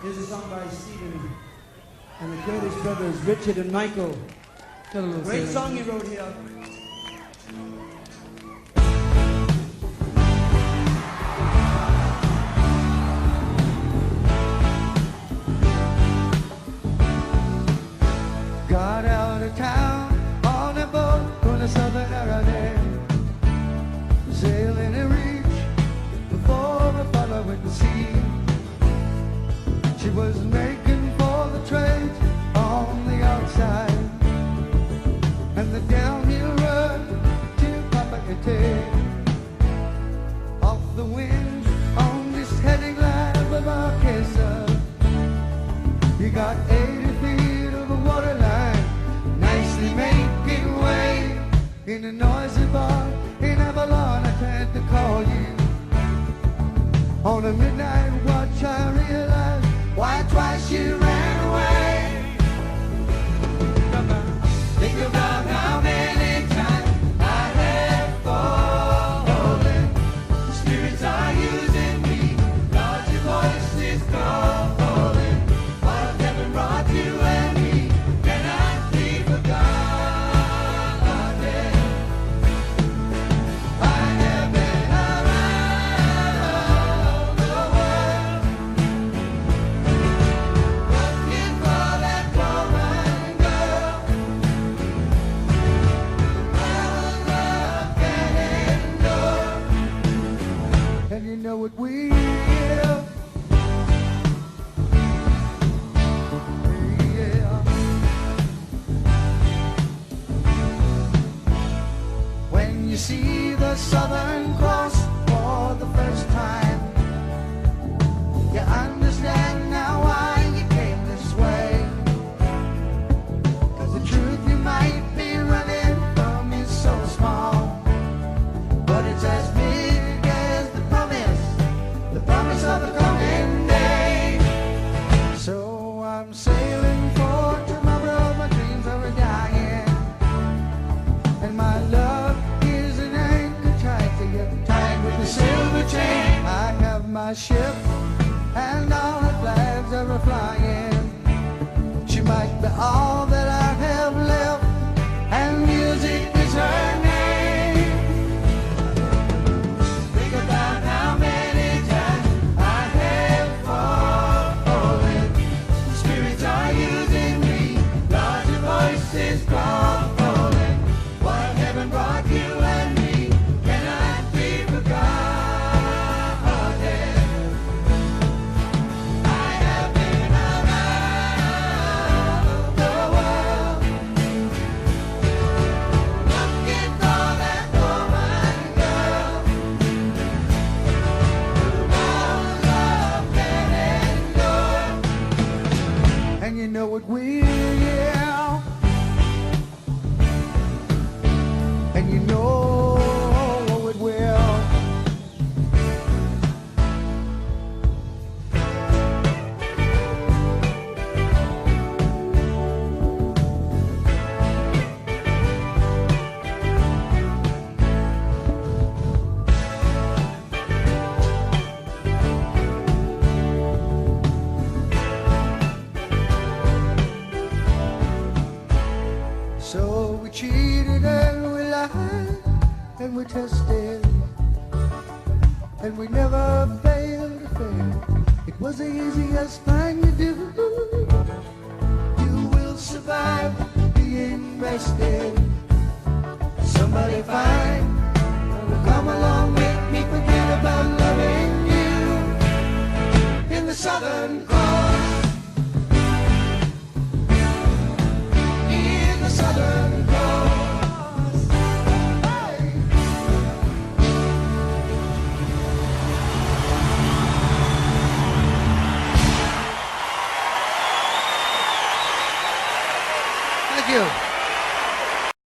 Here's a song by Stephen and the Curtis brothers, Richard and Michael. Great song you wrote here. Got out of town on a boat on the southern Avalon, sailing a reach before the following sea. She was making for the trade on the outside and the downhill road to Papeete. Off the wind on this heading line of Marquesas, you got 80 feet of a waterline, nicely making way in a noisy bar in Avalon. I tried to call you on a midnight watch. I realized why twice you ran away. Think about how many times I have fallen. The spirits are using me, Lord, your voice is calling. What heaven brought you and me cannot be forgotten. I have been around the world, looking for that woman girl. And you know what we will. Yeah. When you see the Southern Cross for the first time, you understand now why you came this way. 'Cause the truth you might be running from is so small, but it's as big as the promise of the coming day. So I'm sailing for tomorrow, my dreams are dying, and my love is an anchor tied to you, tied with a silver chain. I have my ship, and all her flags are flying. She might be all that I have left, and music is her name. Think about how many times I have fallen. Spirits are using me, Lord, your voice is calling. What heaven brought you and me cannot be forgotten. I have been around the world, looking for that woman girl who knows love can endure. And you know what we yeah. And you know it will. So we cheated and we lied and we tested, and we never failed to fail. It was the easiest thing to do. You will survive being bested.